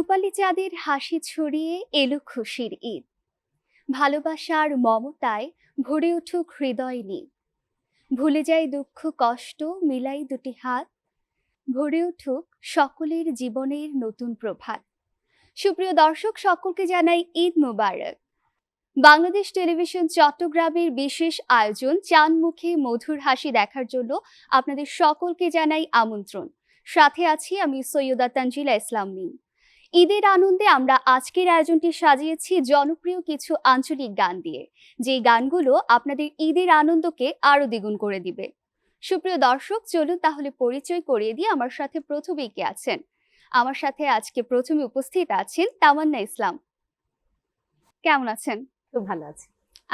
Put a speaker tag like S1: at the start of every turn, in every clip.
S1: রূপালী চাঁদের হাসি ছড়িয়ে এলো খুশির ঈদ। ভালোবাসার মমতায় ভরে উঠুক হৃদয় নিয়ে। ভুলে যাই দুঃখ কষ্ট, মিলাই দুটি হাত। ভরে উঠুক সকলের জীবনের নতুন প্রভাত। সুপ্রিয় দর্শক, সকলকে জানাই ঈদ মোবারক। বাংলাদেশ টেলিভিশন চট্টগ্রামের বিশেষ আয়োজন চাঁদ মুখে মধুর হাসি দেখার জন্য আপনাদের সকলকে জানাই আমন্ত্রণ। সাথে আছি আমি সৈয়দা তানজিলা ইসলাম মিম। ঈদের আনন্দে আমরা আজকের আয়োজনটি সাজিয়েছি জনপ্রিয় কিছু আঞ্চলিক গান দিয়ে, যে গানগুলো আপনাদের ঈদের আনন্দকে আরো দ্বিগুণ করে দিবে। সুপ্রিয় দর্শক, চলুন তাহলে পরিচয় করিয়ে দিয়ে আমার সাথে প্রথমেই কে আছেন। আমার সাথে আজকে প্রথমে উপস্থিত আছেন তামান্না ইসলাম। কেমন আছেন?
S2: খুব ভালো আছি।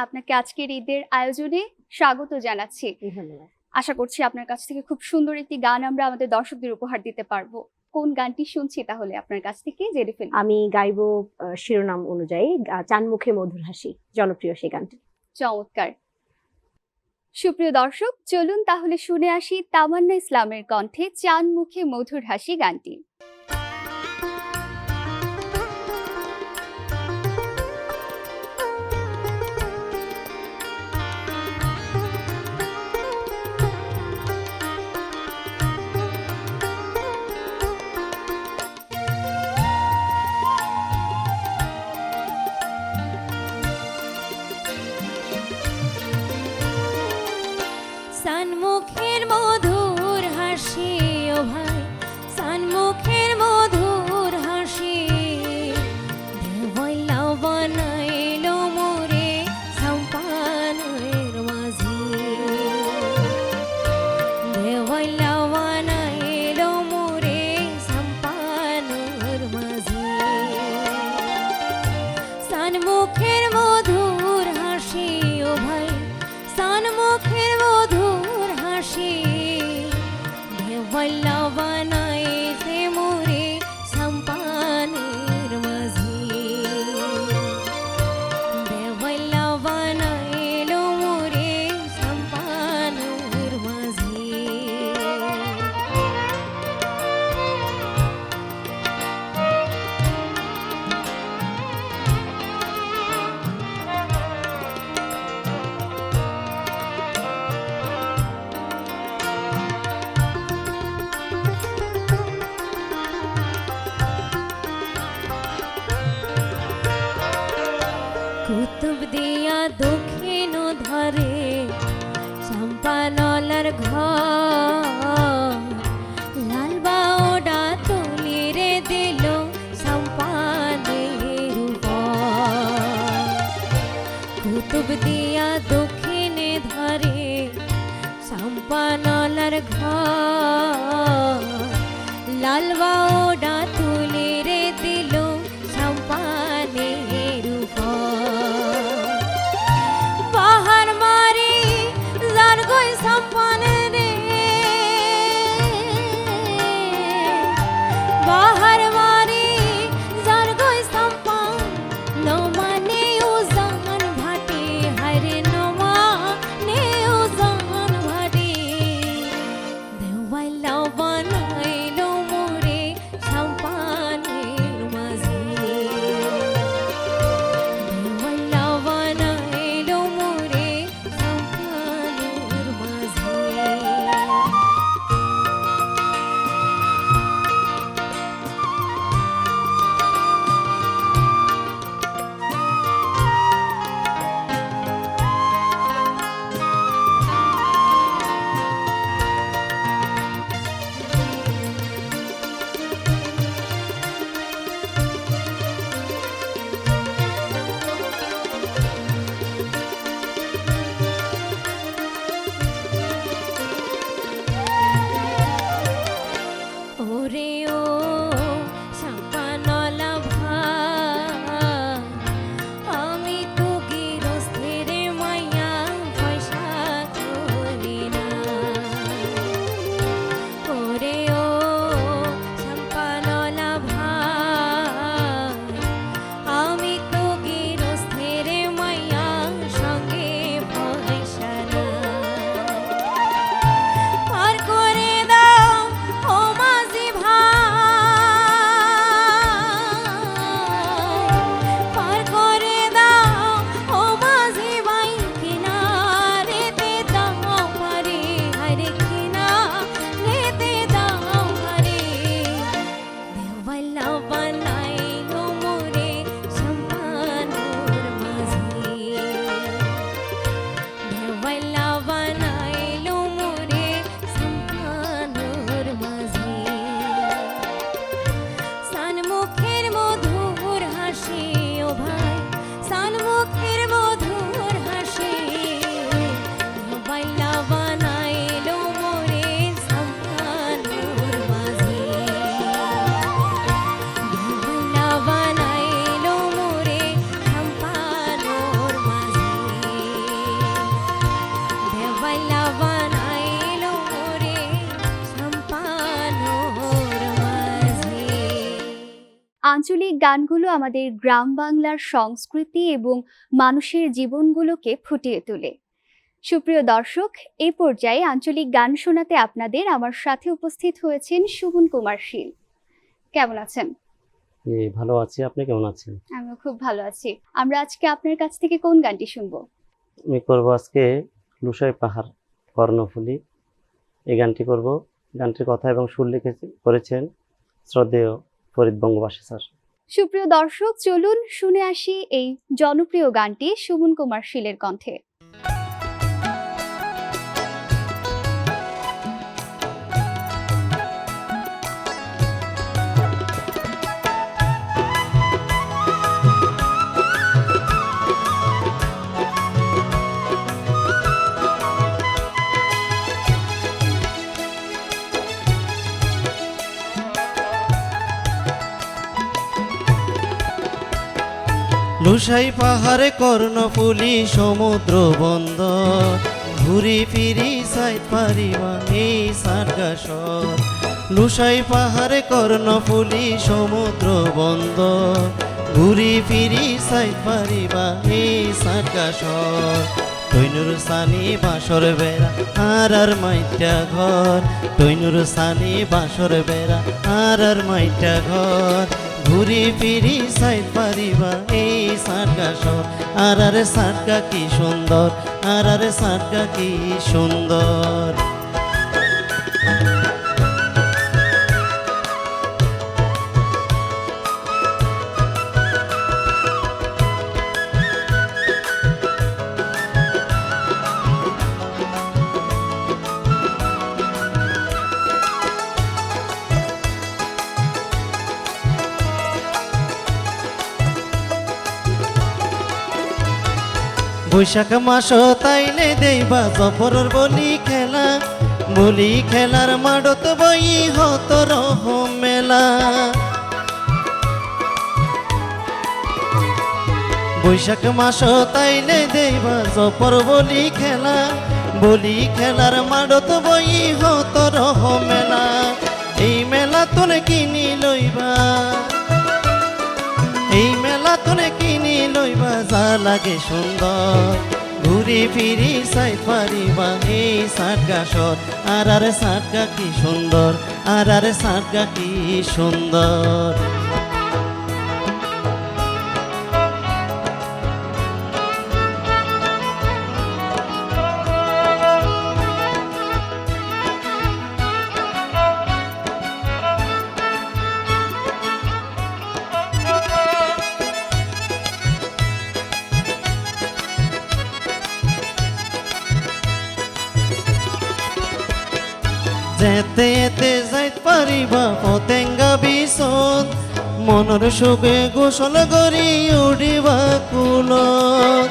S1: আপনাকে আজকের ঈদের আয়োজনে স্বাগত জানাচ্ছি।
S2: ধন্যবাদ।
S1: আশা করছি আপনার কাছ থেকে খুব সুন্দর একটি গান আমরা আমাদের দর্শকদের উপহার দিতে পারবো। কোন গানটি শুনছি তাহলে আপনার কাছ থেকে জেনে ফেলি।
S2: আমি গাইবো শিরোনাম অনুযায়ী চাঁদ মুখে মধুর হাসি, জনপ্রিয় সেই গানটি।
S1: চমৎকার। সুপ্রিয় দর্শক, চলুন তাহলে শুনে আসি তামান্না ইসলামের কণ্ঠে চাঁদ মুখে মধুর হাসি গানটি।
S3: সানমুখের মধুর হাসি, ও ভাই সানমুখের মধুর হাসি, দেওয়াইলা বানাইলো মোরে সম্পানের মাঝি, দেওয়াইলা বানাইলো মোরে সম্পানের মাঝি। সানমুখের মধুর হাসি, ও ভাই সানমুখের মধুর হাসি, দেওয়াইলা বানাইছে মোরে সম্পানের মাঝি, দেওয়াইলা বানাইলো মোরে সম্পানের মাঝি। কুতুব দিয়া দক্ষিণ ধারে চম্পানলার ঘর, লাল বাউডা তুলি রে দিল সম্পানের উপর। কুতুব দিয়া দক্ষিণে ধারে চম্পানলার ঘর, লাল বাউডা তুলি রে দিল সম্পানের উপর। বাহার মারি যার গই সম্পানে রে, বাহার মারি যার গই সম্পান, নমানে উজান ভাটি, হায়রে নমানে উজান ভাটি,
S1: আঞ্চলিক গানগুলো আমাদের গ্রাম বাংলার সংস্কৃতি এবং মানুষের জীবনগুলোকে ফুটিয়ে তোলে। সুপ্রিয় দর্শক, এই পর্যায়ে আঞ্চলিক গান শোনাতে আপনাদের আমার সাথে উপস্থিত হয়েছেন সুমন কুমার শীল। কেমন আছেন?
S4: ভালো আছি, আপনি কেমন আছেন?
S1: আমিও খুব ভালো আছি। আমরা আজকে আপনার কাছ থেকে কোন গানটি শুনবো?
S4: আমি করবো আজকে লুসাই পাহাড় কর্ণফুলী, এই গানটি করব। গানটির কথা এবং সুর করেছেন শ্রদ্ধেয় ফরিদ বঙ্গবাসী স্যার।
S1: সুপ্রিয় দর্শক, চলুন শুনে আসি এই জনপ্রিয় গানটি সুমন কুমার শীলের কণ্ঠে।
S5: লুসাই পাহাড়ে কর্ণফুলী সমুদ্র বন্দর, ঘুরি ফিরি সাইড পারিবা এই সার্গাসর। লুসাই পাহাড়ে কর্ণফুলী সমুদ্র বন্দর, ঘুরি ফিরি সাইড পারিবা এই সার্গাসর। তৈনুর সানি বাসর বেড়া আর মাইটা ঘর, তৈনুর সানি বাসর বেড়া আর মাইটা ঘর। ঘুরি ফিরি সাইড পারিবা এই সার্গাসর। আর সার্গা কি সুন্দর, আর সার্গা কি সুন্দর। বৈশাখ মাস তাইলে দেইবা জফরর বলি খেলা, বলি খেলার মাডত বই হত রহম মেলা। বৈশাখ মাস তাইলে দেইবা জফর বলি খেলা, বলি খেলার মাডত বই হত রহম মেলা। এই মেলা তোনে কিনি লইবা, এই মেলা তোনে কিনি লইবা যা লাগে সুন্দর। ঘুরি ফিরি সাই পারিবা এই সার্গাসর। আর সার্গা কি সুন্দর, আর সার্গা কি সুন্দর। যেতে যেতে যাইত পারিবা পতেঙ্গা বিচত, মনৰ সুখে গোসল কৰি উঠিবা কুলত।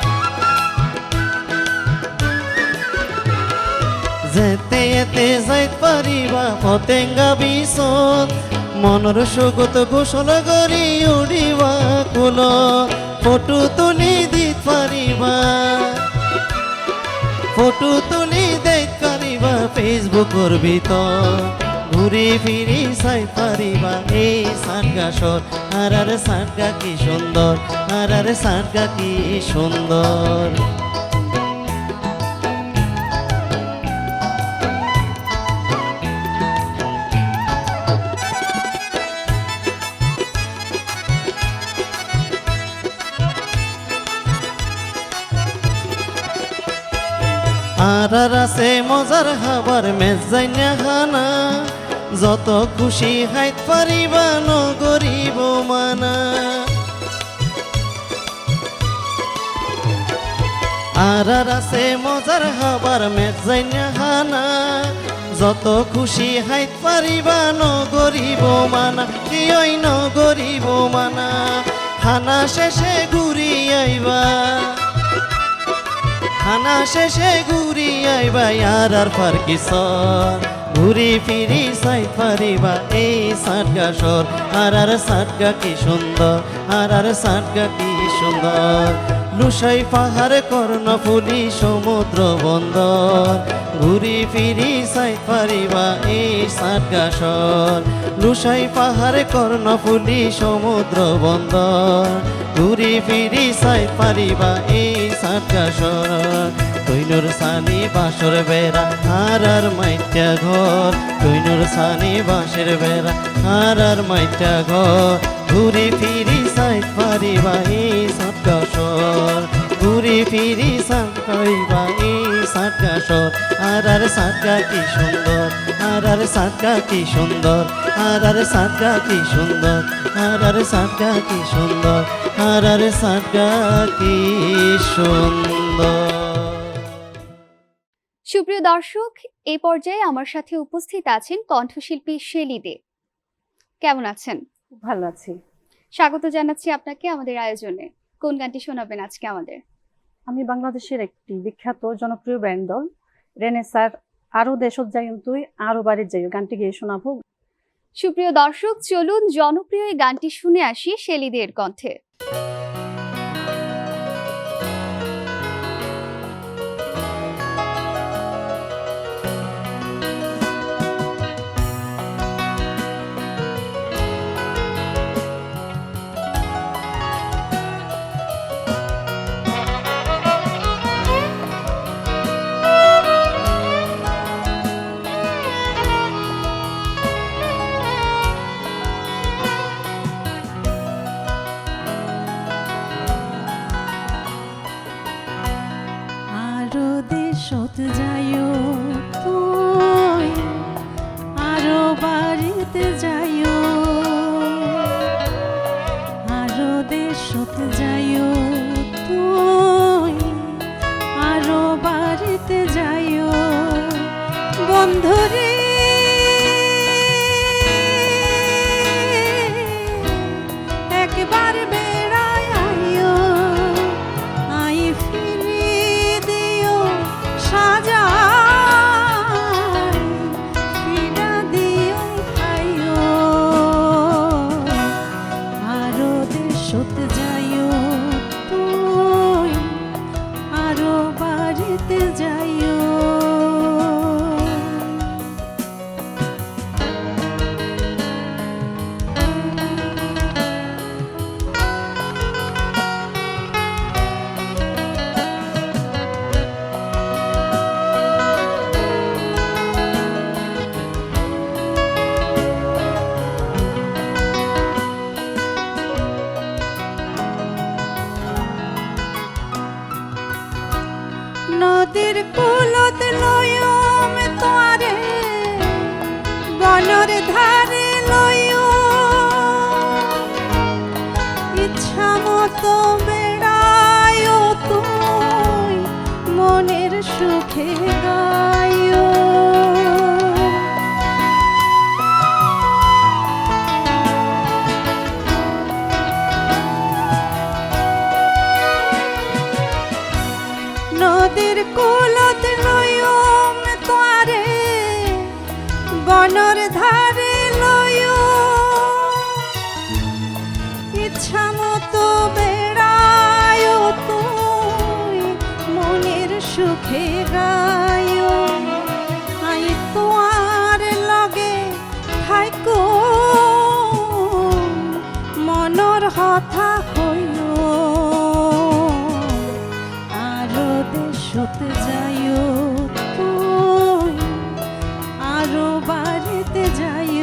S5: যেতে যেতে যাইত পারিবা পতেঙ্গা বিচত, মনৰ সুখত গোসল কৰি উঠিবা কুলত। ফটো তুলি দিত পারিবা, ফটো তুলি দেখ পারিবা ফেসবুকের ভিতর। ঘুরি ফিরি চাই পারিবা এই সার্গাসর। আর সার্গা কি সুন্দর, আর সার্গা কি সুন্দর। আর আছে মজার খাবার মেজাইনা খানা, যত খুশি খাইত পারিবা নগরিব মানা। আর আছে মজার খাবার মেজাইনা খানা, যত খুশি খাইত পারিবা নগরিব মানা। কি ওই নগরিব মানা, খানা শেষে ঘুরি আইবা, খানা শেষে ঘুরি আইবা আর ফারকিসর। ঘুরি ফিরি চাই পারিবা এই সার্গাসর। আর সার্গা কি সুন্দর, আর সার্গা কি সুন্দর। লুসাই পাহাড় কর্ণফুলি সমুদ্র বন্দর ঘুরি ফিরি সাই পারিবা এই সাতগাছর লুসাই পাহাড় কর্ণফুলি সমুদ্র বন্দর ঘুরি ফিরি সাই পারিবা এই সাতগাছর তৈনুর সানি বাঁশর বেড়া আর মাইটা ঘর তৈনুর সানি বাঁশের বেড়া আর মাইটা ঘর ঘুরি ফিরি সাই পারিবা এই সাতগাছর ঘুরি ফিরি সাই পারিবা এই সাতগাছর আর সাতগা কি সুন্দর আর সাতগা কি সুন্দর আর সাতগা কি সুন্দর আর সাতগা কি সুন্দর আর সাতগা কি সুন্দর।
S1: সুপ্রিয় দর্শক, এই পর্যায়ে আমার সাথে উপস্থিত আছেন কণ্ঠশিল্পী শেলী দে। কেমন আছেন?
S2: ভালো আছি।
S1: স্বাগত জানাচ্ছি আপনাকে আমাদের আয়োজনে। কোন গানটি শোনাবেন আজকে আমাদের?
S6: আমি বাংলাদেশের একটি বিখ্যাত জনপ্রিয় ব্যান্ড দল রেনেসার আরো দেশত যাই তুই আরো বাড়ির যাই গানটি গিয়ে শোনাবো।
S1: সুপ্রিয় দর্শক, চলুন জনপ্রিয় এই গানটি শুনে আসি শেলী দের কণ্ঠে।
S3: আরো দেশত যাইও তুই আরো বাড়িতে যাইও আরো দেশত যাইও তুই আরো বাড়িতে যাইও বন্ধুরে একবার বেড়ায় আইও আই ফিরি দিও সাজাই ফিরা দিও খাইও আরো দেশত যাইও তুই আরো বাড়িতে যাইও। নদীর কুলত লয়ম তোরে বনর ধারে লয় ইচ্ছা মতো বেড়ায় তুই মনের সুখে গায় নদীর কুলত লয়ম তোরে বনর ধারে লয় ইচ্ছা মতো বেড়ায় তুই মনের সুখে গায় আই তোয়ার লগে থাইকো মনর হথা হইও আরো দেশত যাইও তুই আরো বাড়িতে যাই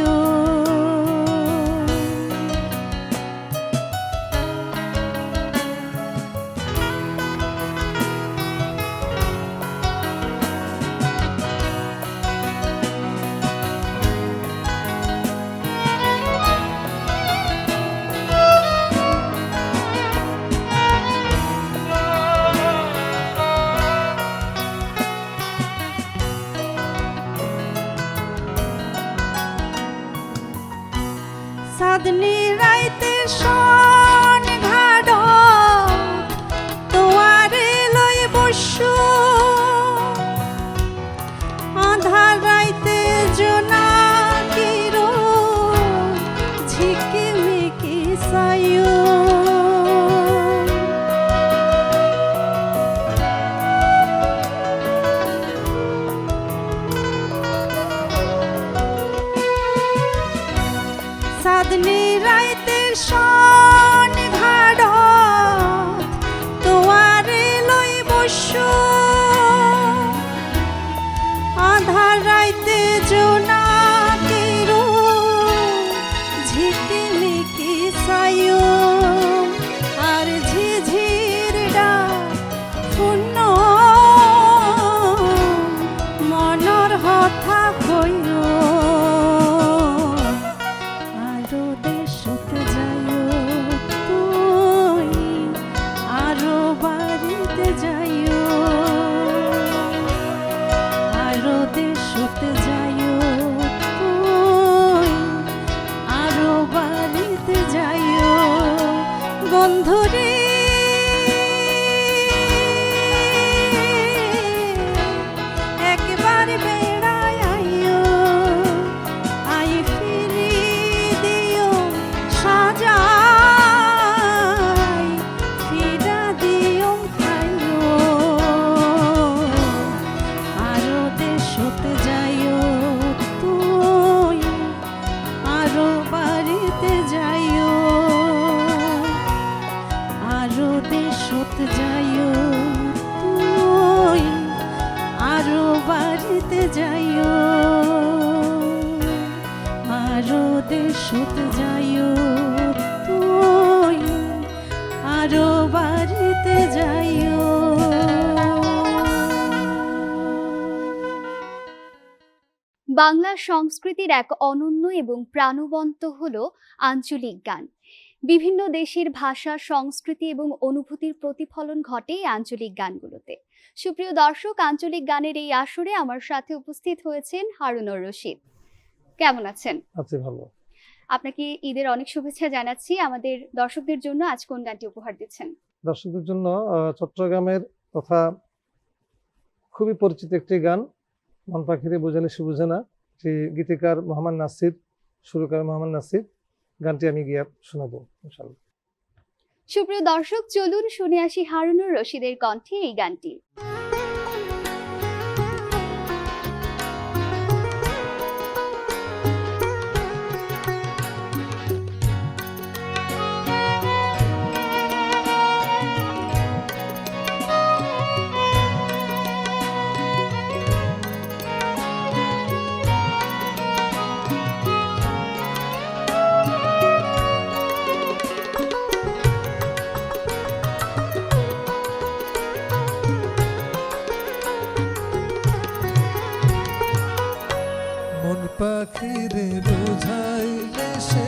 S3: দেশত যাইও তুই আরো বাড়িতে যাইও।
S1: বাংলা সংস্কৃতির এক অনন্য এবং প্রাণবন্ত হল আঞ্চলিক গান। বিভিন্ন দেশের ভাষা, সংস্কৃতি এবং অনুভূতির প্রতিফলন ঘটে এই আঞ্চলিক গানগুলোতে। সুপ্রিয় দর্শক, আঞ্চলিক গানের এই আসরে আমার সাথে উপস্থিত হয়েছেন হারুনুর রশিদ। কেমন আছেন?
S7: আছি ভালো।
S1: আপনাকে ঈদের অনেক শুভেচ্ছা জানাচ্ছি। আমাদের দর্শকদের জন্য আজ কোন গানটি উপহার দিচ্ছেন?
S7: দর্শকদের জন্য চট্টগ্রামের তথা খুবই পরিচিত একটি গান, মন পাখিরে বোঝালে সে বুঝে না, যে গীতিকার মোহাম্মদ নাসির, সুরকার মোহাম্মদ নাসির। গানটি আমি গিয়ে শোনাবো ইনশাআল্লাহ।
S1: সুপ্রিয় দর্শক, চলুন শুনে আসি হারুনুর রশিদের কণ্ঠে এই গানটি।
S8: মন পাখিরে বোঝাইলে সে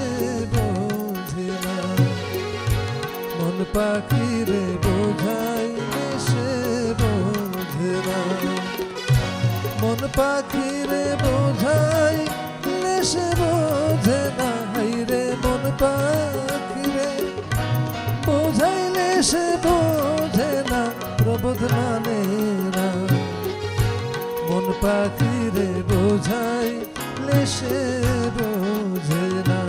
S8: বোঝে না, মন পাখিরে বোঝাইলে সে বোঝে না, মন পাখিরে বোঝাইলে সে বোঝে না, হাইরে মন পাখিরে বোঝাইলে সে বোঝে না, প্রবোধ মানে না, মন পাখিরে বোঝাইলে সে বোঝে না।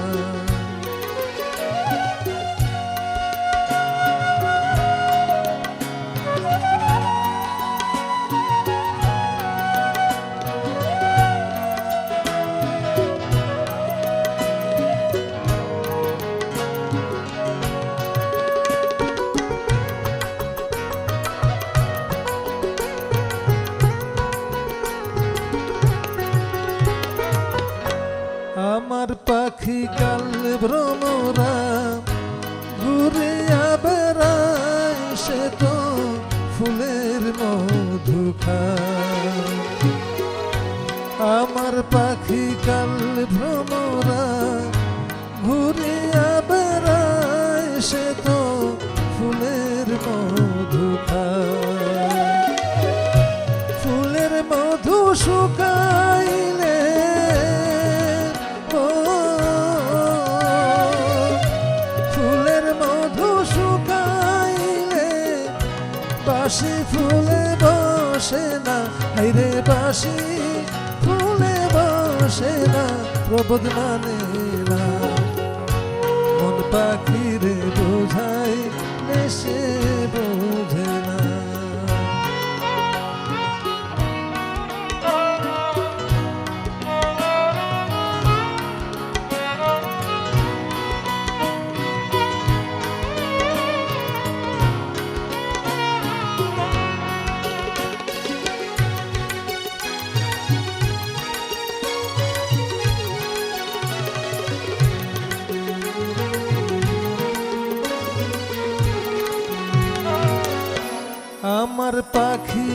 S8: আমার পাখি কাল ভ্রমরা ঘুরিয়া বেড়ায়, সে তো ফুলের মধু খায়। আমার পাখি কাল ভ্রমরা ঘুরিয়া বেড়ায়, সে তো ফুলের মধু খায়। ফুলের মধু শুকাইলে বাসি ফুলে বসে না, হাইরে বাসি ফুলে বসে না, প্রবোধ মানে না, মন পাখিরে বোঝাইলে সে বোঝে না। আমার পাখি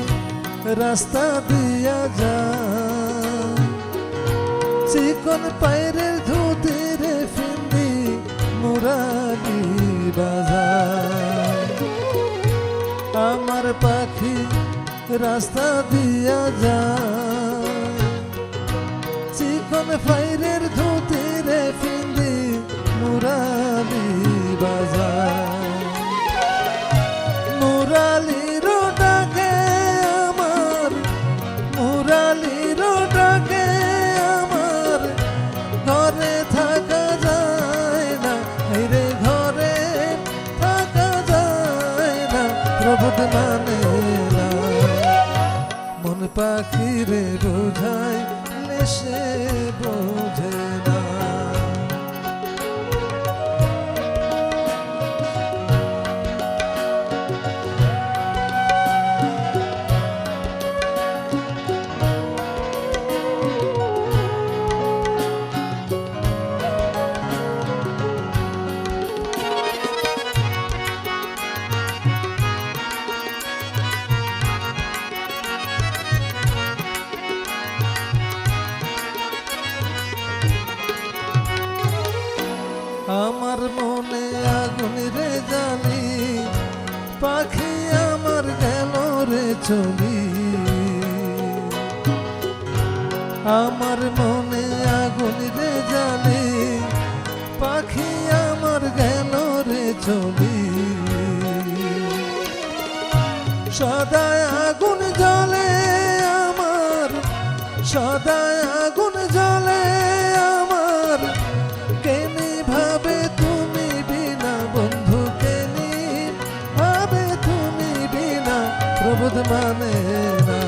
S8: রাস্তা দিয়া যায়, চিকন পায়রের ধুতিরে ফিন্দি মুরালি বাজায়। আমার পাখি রাস্তা দিয়া যায়, চিকন পায়রের ধুতিরে ফিন্দি মুরালি বাজায়। মুরালির ডাকে আমার, মুরালির ডাকে আমার, ঘরে থাকা যায় না, হাইরে ঘরে থাকা যায় না, প্রবোধ মানে না, মন পাখিরে বোঝাইলে সে বোঝে না। পাখি আমার গেল রে চলি আমার মনে আগুন রে জ্বালে পাখি আমার গেল রে চলি সদায় আগুন জ্বলে আমার সদায় আগুন জ্বলে আমার কেনি ভাবে তুমি বিনা বন্ধু কেনি ভাবে তুমি বিনা প্রবোধ মানে না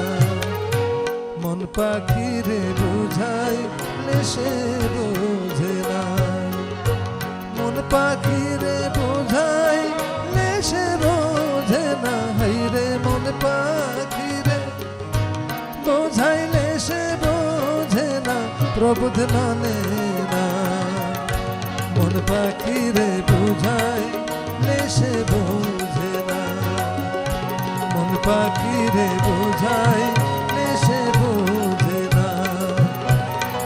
S8: মন পাখিরে বুঝাই সে বোঝে না মন পাখিরে বুঝাই সে বোঝে না হাইরে মন পাখিরে বোঝাইলে সে বোঝে না প্রবোধ মানে না মন পাখিরে বুঝাইলে সে বোঝে না মন পাখিরে বুঝাইলে সে বোঝে না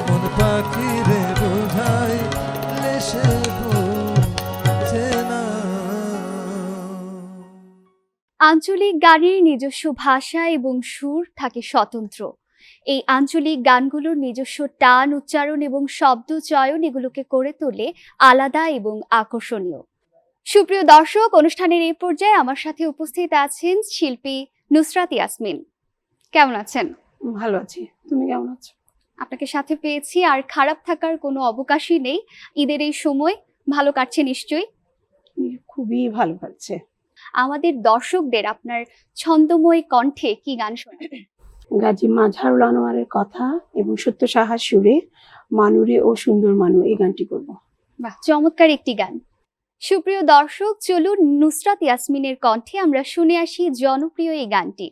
S8: মন পাখিরে বুঝাইলে সে বোঝে না
S1: আঞ্চলিক গানের নিজস্ব ভাষা এবং সুর থাকে স্বতন্ত্র। এই আঞ্চলিক গানগুলোর নিজস্ব টান, উচ্চারণ এবং শব্দ চয়ন এগুলোকে করে তোলে আলাদা এবং আকর্ষণীয়। সুপ্রিয় দর্শক, অনুষ্ঠানের এই পর্যায়ে আমার সাথে উপস্থিত আছেন শিল্পী নুসরাত ইয়াসমিন। কেমন আছেন?
S6: ভালো আছি, তুমি কেমন আছো?
S1: আপনাকে সাথে পেয়েছি, আর খারাপ থাকার কোনো অবকাশই নেই। ঈদের এই সময় ভালো কাটছে নিশ্চয়ই?
S6: খুবই ভালো লাগছে।
S1: আমাদের দর্শকদের আপনার ছন্দময় কণ্ঠে কি গান শোনাবেন?
S6: গাজী মাজহারুল আনোয়ারের কথা এবং সত্য সাহার সুরে মানুরে ও সুন্দর মানু এই গানটি করব।
S1: বাহ, চমৎকার একটি গান। সুপ্রিয় দর্শক, চলুন নুসরাত ইয়াসমিনের কণ্ঠে আমরা শুনে আসি জনপ্রিয় এই গানটি।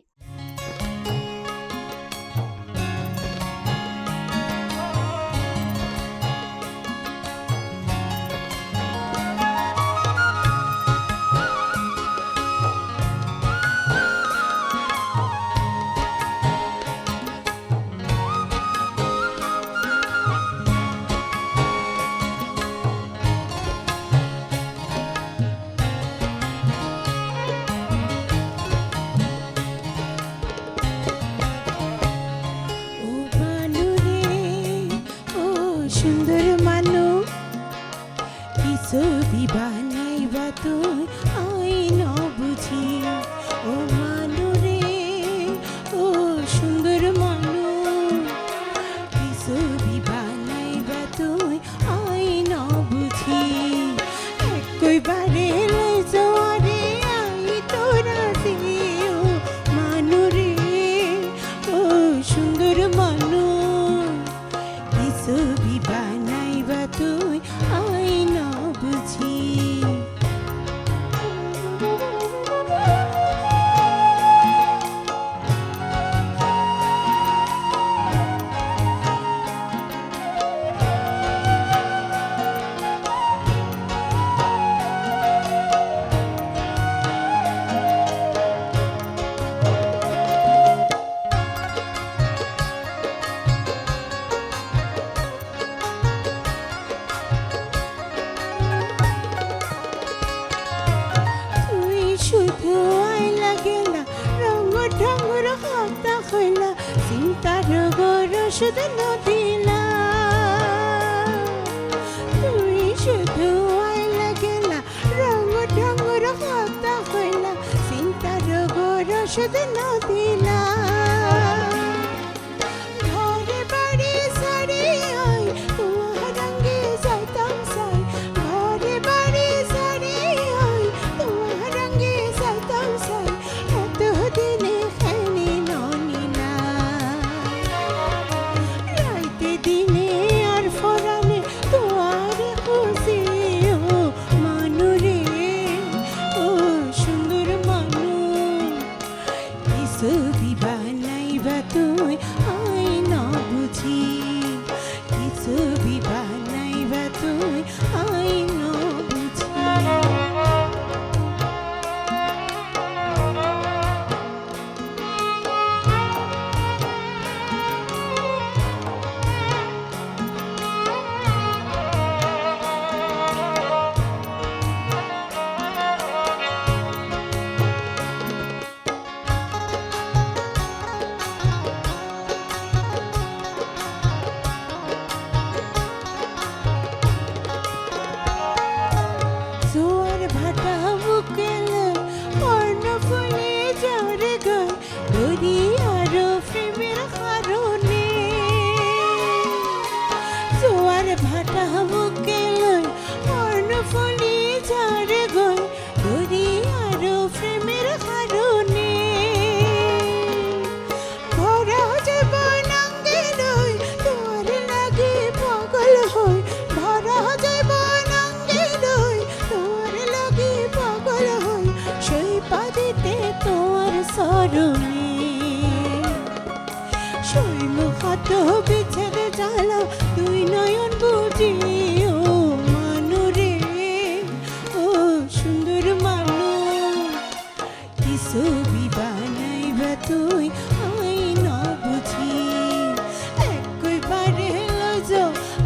S3: ও মানুরে ও সুন্দর মানু কিছু দিবা নাইবা তুই আই ন বুঝি ও মানুরে ও সুন্দর মানু কিছু দিবা নাইবা তুই আই ন বুঝি একইবারে লই যাওয়ারে আই তোরা দিও মানুরে ও সুন্দর মানু কিছু বিবা নাইবা তুই আই ন বুঝি তুই শুধু আই লাগেলা রঙ ঢঙ্গর হাতা হইলা চিন্তার গর শুধু নদিলা তুই শুধু আই লাগেলা রঙ ঢঙ্গর হাতা হইলা চিন্তার গর শুধু নদিলা ঘরে বাড়ি সারি আই তোমার রঙে যাইতাম সাই ঘরে বাড়ি সারি আই তোমার রঙে যাইতাম সাই এত দিনে খেলি ননিলা রাইতে দিনে আর ফরানে তোমার খুশি ও মানুরে ও সুন্দর মানু কিছু দিবা নাইবা তুই আই ন বুঝি কিছু দিবা নাইবা তুই আই ন বুঝি স্মৃতিতে তোমার স্মরণে শৈল হাত বিছের জ্বালা দুই নয়ন বুঝিও মানুরে ও সুন্দর মানু কিছু বিবানাইবা তুই আই ন বুঝি একবারে লজ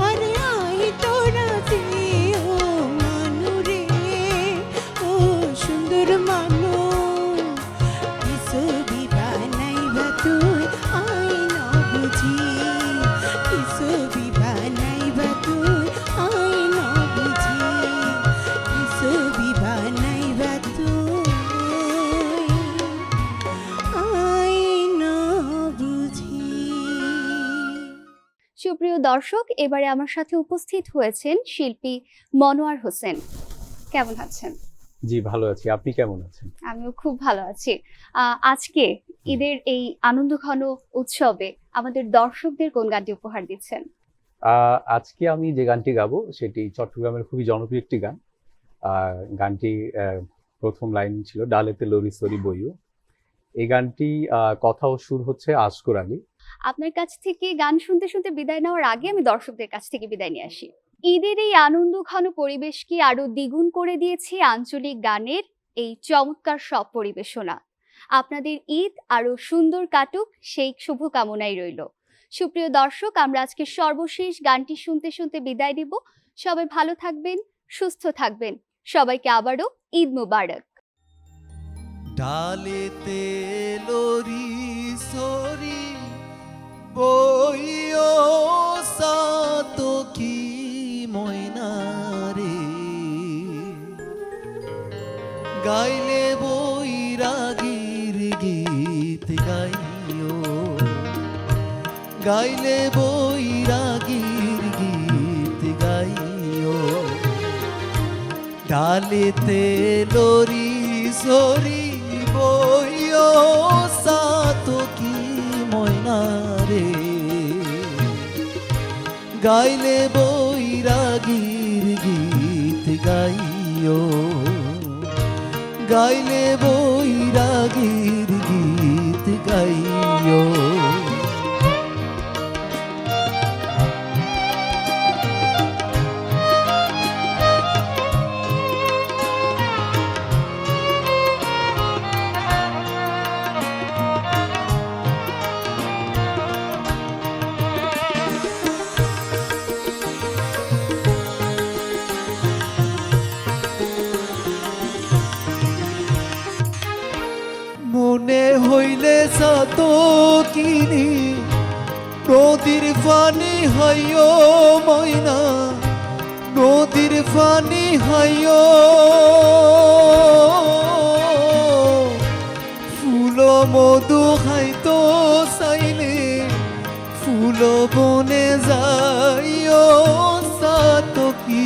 S3: আরে আই তোরা দিও মানুরে ও সুন্দর মানু কিছু বিবানাইবা তুই আই ন বুঝি কিছু বিবানাইবা তুই আই ন বুঝি কিছু বিবানাইবা তুই আই ন বুঝি।
S1: সুপ্রিয় দর্শক, এবারে আমার সাথে উপস্থিত হয়েছেন শিল্পী মনোয়ার হোসেন। কেমন আছেন?
S9: জি ভালো আছি, আপনি কেমন আছেন?
S1: আমিও খুব ভালো আছি। আজকে ঈদের এই আনন্দঘন উৎসবে আমাদের দর্শকদের কোন গানটি উপহার দিচ্ছেন?
S9: আজকে আমি যে গানটি গাবো সেটি চট্টগ্রামের খুবই জনপ্রিয় একটি গান। গানটি প্রথম লাইন ছিল ডালেতে লরি সরি বইও। এই গানটি কথা ও সুর হচ্ছে আশকর আলী।
S1: আপনার কাছ থেকে গান শুনতে শুনতে বিদায় নেওয়ার আগে আমি দর্শকদের কাছ থেকে বিদায় নিয়ে আসি। ঈদের এই আনন্দঘন পরিবেশকে আরো দ্বিগুণ করে দিয়েছে আঞ্চলিক গানের এই চমৎকার সব পরিবেশনা। আপনাদের ঈদ আরো সুন্দর কাটুক সেই শুভকামনাই রইল। সুপ্রিয় দর্শক, আমরা আজকে সর্বশেষ গানটি শুনতে শুনতে বিদায় দিব। সবাই ভালো থাকবেন, সুস্থ থাকবেন। সবাইকে আবারও ঈদ মুবারক।
S5: ডালেতে লরি সরি বইও সাতো কি ময়নারে গাইলে বৈরাগীর গীত গাইও গাইলে বৈরাগীর গীত গাইও ডালেতে লরি সরি বইও সাতো কি ময়নারে গাইলে বৈরাগীর গীত গাইও গাইলে বৈরাগীর গীত গাইও মনে হইলে সাত কিনি নদীর পানি হাইও ময়না নদীর পানি হাইও ফুল মধু খাইতো চাইলে ফুল বনে যাইও সাত কি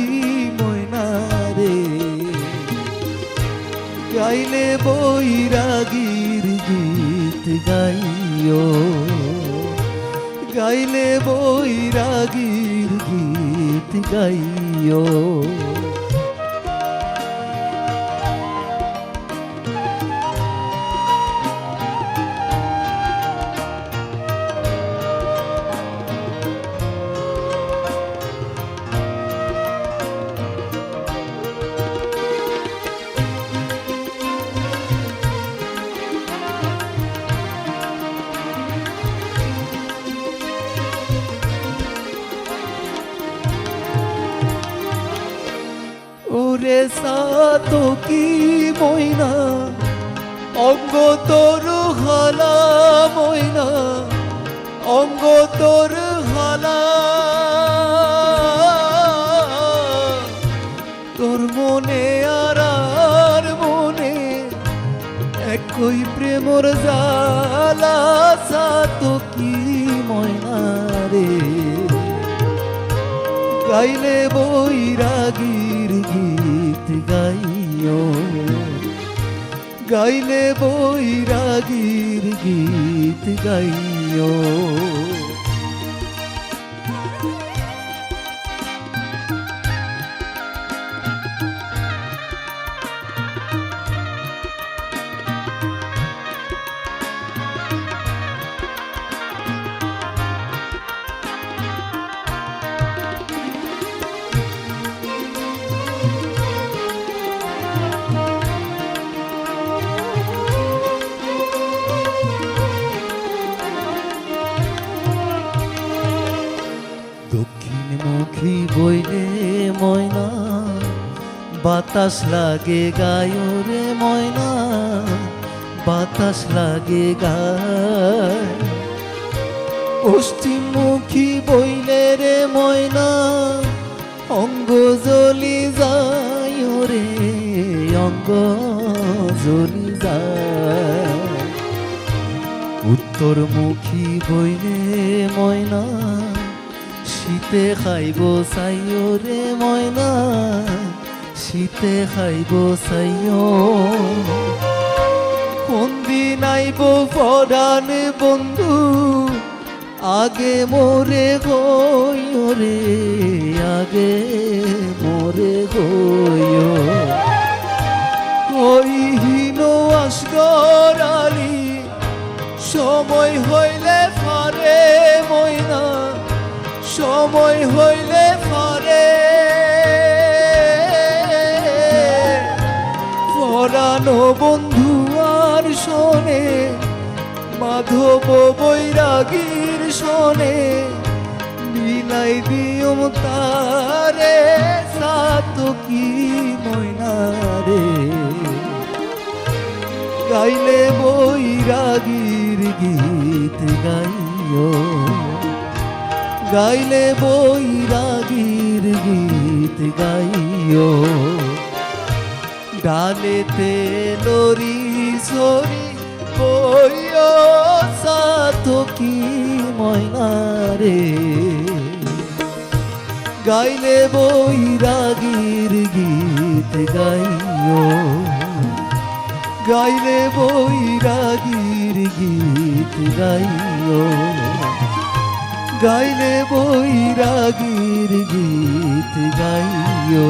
S5: ময়না রে গাইলে বৈরাগীর গীত গাইও গাইলে বৈরাগীর গীত গাইও ওরে সাতো কি ময়না অঙ্গ তোর হালা ময়না অঙ্গ তোর হালা তোর মনে আর মনে একই প্রেমর জালা সাতো কি ময়না রে গাইলে বৈরাগীর গীত গাইও গাইলে বৈরাগীর গীত গাইও বাতাস লাগে গায় রে ময়না, বাতাস লাগে গায়। পশ্চিমমুখী বইলে রে ময়না, অঙ্গ জ্বলি যায় রে, অঙ্গ জ্বলি যায়। উত্তরমুখী বইলে ময়না, শীতে খাইব চাইও রে ময়না, শীতে খাইব চাইও। কোনদিন আইব পরাণ বন্ধু, আগে মোরে গইও রে, আগে মোরে গইও। ওই হীন আসগর আলী, সময় হইলে ফারে ময়না, সময় হইলে ফারে। পরানো বন্ধু আর শোনে, মাধব বৈরাগীর শোনে, মিলাই দিও তারে সাতকি ময়না রে। গাইলে বৈরাগীর গীত গাইও, গাইলে বৈরাগীর গীত গাইও। ডালেতে লরি সরি বইও সাতকি ময়না রে। গাইলে বৈরাগীর গীত গাইও, গাইলে বৈরাগীর গীত গাইও, গাইলে বৈরাগীর গীত গাইও।